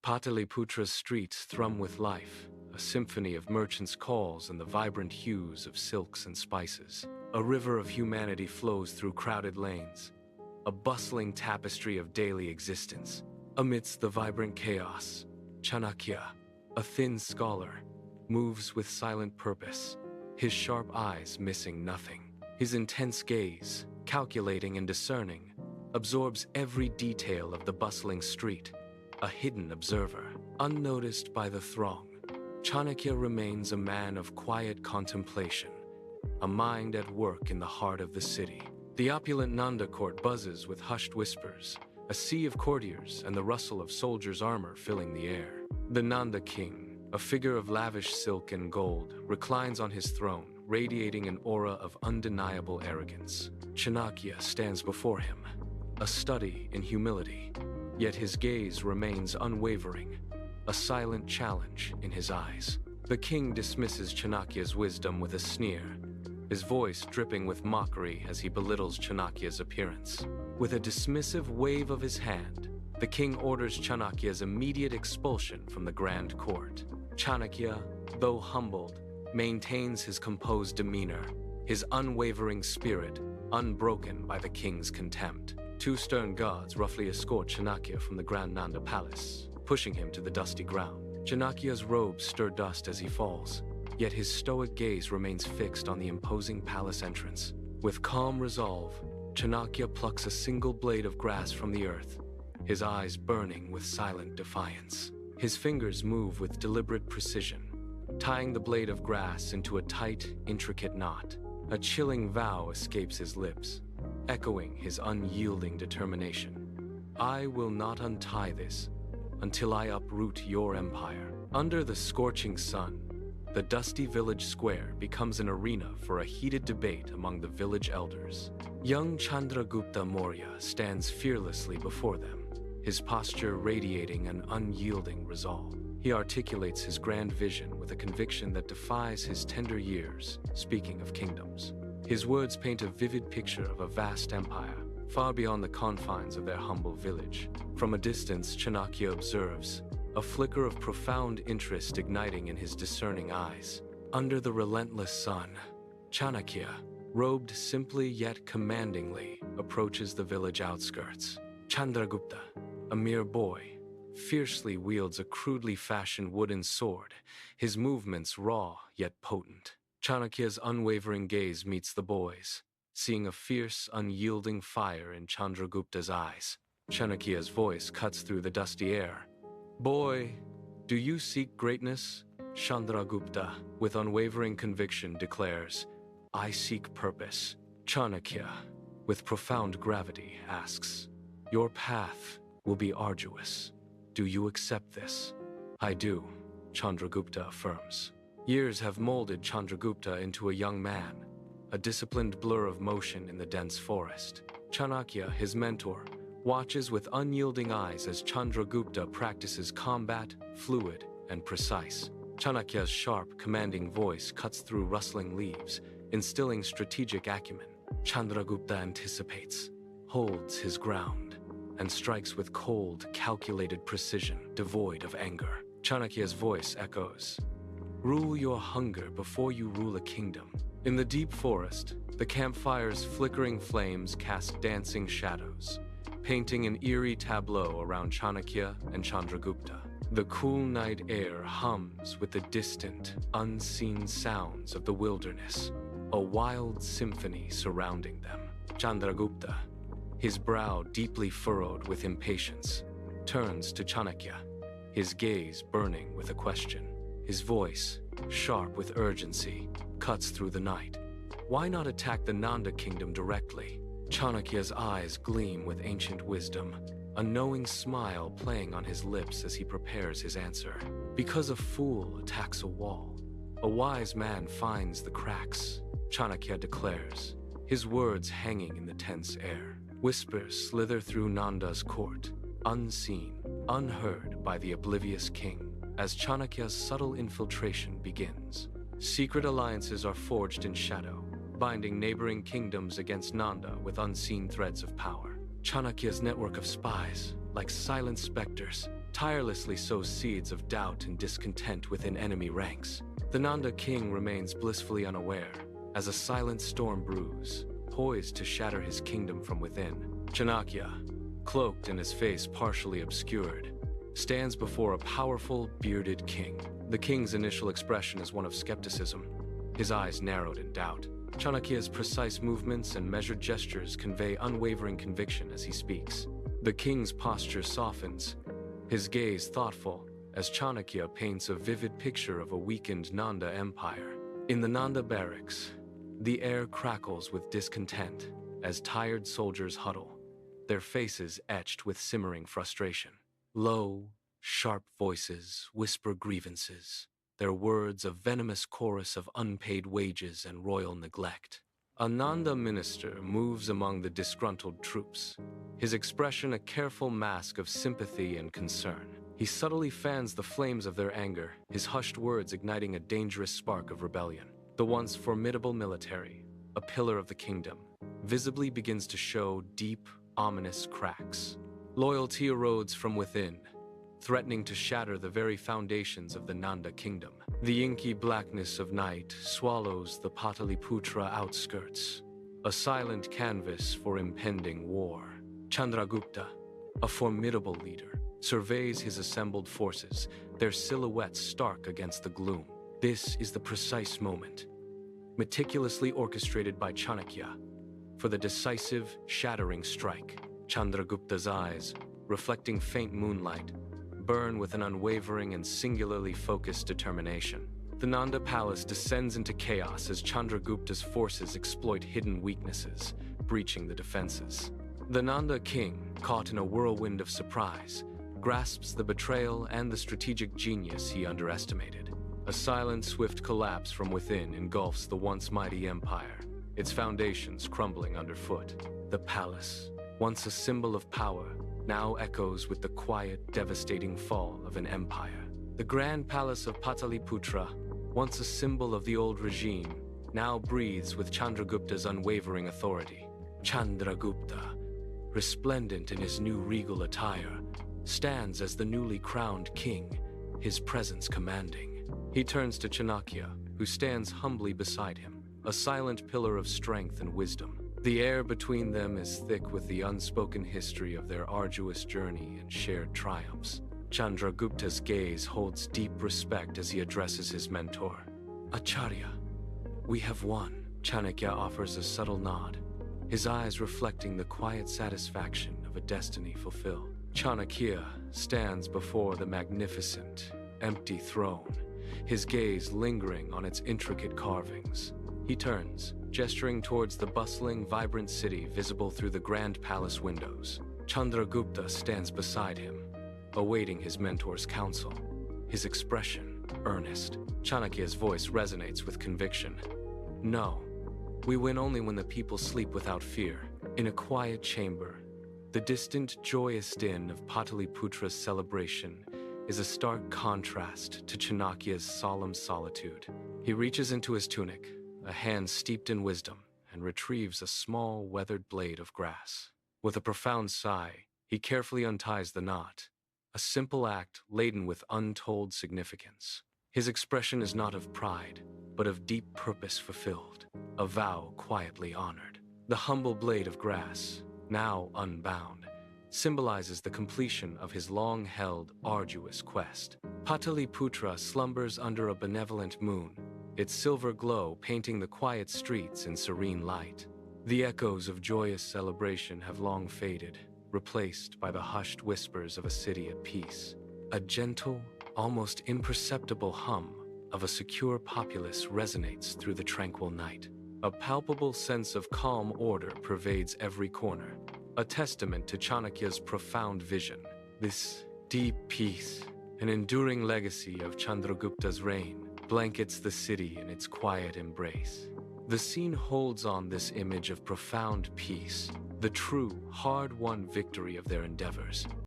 Pataliputra's streets thrum with life, a symphony of merchants' calls and the vibrant hues of silks and spices. A river of humanity flows through crowded lanes, a bustling tapestry of daily existence. Amidst the vibrant chaos, Chanakya, a thin scholar, moves with silent purpose, his sharp eyes missing nothing. His intense gaze, calculating and discerning, absorbs every detail of the bustling street, a hidden observer, unnoticed by the throng. Chanakya remains a man of quiet contemplation, a mind at work in the heart of the city. The opulent Nanda court buzzes with hushed whispers, a sea of courtiers and the rustle of soldiers' armor filling the air. The Nanda king, a figure of lavish silk and gold, reclines on his throne, radiating an aura of undeniable arrogance. Chanakya stands before him, a study in humility, yet his gaze remains unwavering, a silent challenge in his eyes. The king dismisses Chanakya's wisdom with a sneer, his voice dripping with mockery as he belittles Chanakya's appearance. With a dismissive wave of his hand, the king orders Chanakya's immediate expulsion from the grand court. Chanakya, though humbled, maintains his composed demeanor, his unwavering spirit unbroken by the king's contempt. Two stern guards roughly escort Chanakya from the Grand Nanda Palace, pushing him to the dusty ground. Chanakya's robes stir dust as he falls, yet his stoic gaze remains fixed on the imposing palace entrance. With calm resolve, Chanakya plucks a single blade of grass from the earth, his eyes burning with silent defiance. His fingers move with deliberate precision, tying the blade of grass into a tight, intricate knot. A chilling vow escapes his lips, echoing his unyielding determination. I will not untie this until I uproot your empire. Under the scorching sun, the dusty village square becomes an arena for a heated debate among the village elders. Young Chandragupta Maurya stands fearlessly before them, his posture radiating an unyielding resolve. He articulates his grand vision with a conviction that defies his tender years, speaking of kingdoms. His words paint a vivid picture of a vast empire, far beyond the confines of their humble village. From a distance, Chanakya observes, a flicker of profound interest igniting in his discerning eyes. Under the relentless sun, Chanakya, robed simply yet commandingly, approaches the village outskirts. Chandragupta, a mere boy, fiercely wields a crudely fashioned wooden sword, his movements raw yet potent. Chanakya's unwavering gaze meets the boy's, seeing a fierce, unyielding fire in Chandragupta's eyes. Chanakya's voice cuts through the dusty air. Boy, do you seek greatness? Chandragupta, with unwavering conviction, declares, I seek purpose. Chanakya, with profound gravity, asks, your path will be arduous. Do you accept this? I do, Chandragupta affirms. Years have molded Chandragupta into a young man, a disciplined blur of motion in the dense forest. Chanakya, his mentor, watches with unyielding eyes as Chandragupta practices combat, fluid and precise. Chanakya's sharp, commanding voice cuts through rustling leaves, instilling strategic acumen. Chandragupta anticipates, holds his ground, and strikes with cold, calculated precision, devoid of anger. Chanakya's voice echoes, rule your hunger before you rule a kingdom. In the deep forest, the campfire's flickering flames cast dancing shadows, painting an eerie tableau around Chanakya and Chandragupta. The cool night air hums with the distant, unseen sounds of the wilderness, a wild symphony surrounding them. Chandragupta, his brow deeply furrowed with impatience, turns to Chanakya, his gaze burning with a question. His voice, sharp with urgency, cuts through the night. Why not attack the Nanda kingdom directly? Chanakya's eyes gleam with ancient wisdom, a knowing smile playing on his lips as he prepares his answer. Because a fool attacks a wall, a wise man finds the cracks, Chanakya declares, his words hanging in the tense air. Whispers slither through Nanda's court, unseen, unheard by the oblivious king, as Chanakya's subtle infiltration begins. Secret alliances are forged in shadow, binding neighboring kingdoms against Nanda with unseen threads of power. Chanakya's network of spies, like silent specters, tirelessly sows seeds of doubt and discontent within enemy ranks. The Nanda king remains blissfully unaware, as a silent storm brews, poised to shatter his kingdom from within. Chanakya, cloaked and his face partially obscured, stands before a powerful, bearded king. The king's initial expression is one of skepticism, his eyes narrowed in doubt. Chanakya's precise movements and measured gestures convey unwavering conviction as he speaks. The king's posture softens, his gaze thoughtful, as Chanakya paints a vivid picture of a weakened Nanda empire. In the Nanda barracks, the air crackles with discontent as tired soldiers huddle, their faces etched with simmering frustration. Low, sharp voices whisper grievances, their words a venomous chorus of unpaid wages and royal neglect. A Nanda minister moves among the disgruntled troops, his expression a careful mask of sympathy and concern. He subtly fans the flames of their anger, his hushed words igniting a dangerous spark of rebellion. The once formidable military, a pillar of the kingdom, visibly begins to show deep, ominous cracks. Loyalty erodes from within, threatening to shatter the very foundations of the Nanda kingdom. The inky blackness of night swallows the Pataliputra outskirts, a silent canvas for impending war. Chandragupta, a formidable leader, surveys his assembled forces, their silhouettes stark against the gloom. This is the precise moment, meticulously orchestrated by Chanakya, for the decisive, shattering strike. Chandragupta's eyes, reflecting faint moonlight, burn with an unwavering and singularly focused determination. The Nanda palace descends into chaos as Chandragupta's forces exploit hidden weaknesses, breaching the defenses. The Nanda king, caught in a whirlwind of surprise, grasps the betrayal and the strategic genius he underestimated. A silent, swift collapse from within engulfs the once mighty empire, its foundations crumbling underfoot. The palace, once a symbol of power, now echoes with the quiet, devastating fall of an empire. The grand palace of Pataliputra, once a symbol of the old regime, now breathes with Chandragupta's unwavering authority. Chandragupta, resplendent in his new regal attire, stands as the newly crowned king, his presence commanding. He turns to Chanakya, who stands humbly beside him, a silent pillar of strength and wisdom. The air between them is thick with the unspoken history of their arduous journey and shared triumphs. Chandragupta's gaze holds deep respect as he addresses his mentor. Acharya, we have won. Chanakya offers a subtle nod, his eyes reflecting the quiet satisfaction of a destiny fulfilled. Chanakya stands before the magnificent, empty throne, his gaze lingering on its intricate carvings. He turns, gesturing towards the bustling, vibrant city visible through the grand palace windows. Chandragupta stands beside him, awaiting his mentor's counsel, his expression earnest. Chanakya's voice resonates with conviction. No, we win only when the people sleep without fear. In a quiet chamber, the distant, joyous din of Pataliputra's celebration is a stark contrast to Chanakya's solemn solitude. He reaches into his tunic, a hand steeped in wisdom, and retrieves a small, weathered blade of grass. With a profound sigh, he carefully unties the knot, a simple act laden with untold significance. His expression is not of pride, but of deep purpose fulfilled, a vow quietly honored. The humble blade of grass, now unbound, symbolizes the completion of his long-held, arduous quest. Pataliputra slumbers under a benevolent moon, its silver glow painting the quiet streets in serene light. The echoes of joyous celebration have long faded, replaced by the hushed whispers of a city at peace. A gentle, almost imperceptible hum of a secure populace resonates through the tranquil night. A palpable sense of calm order pervades every corner, a testament to Chanakya's profound vision. This deep peace, an enduring legacy of Chandragupta's reign, blankets the city in its quiet embrace. The scene holds on this image of profound peace, the true, hard-won victory of their endeavors.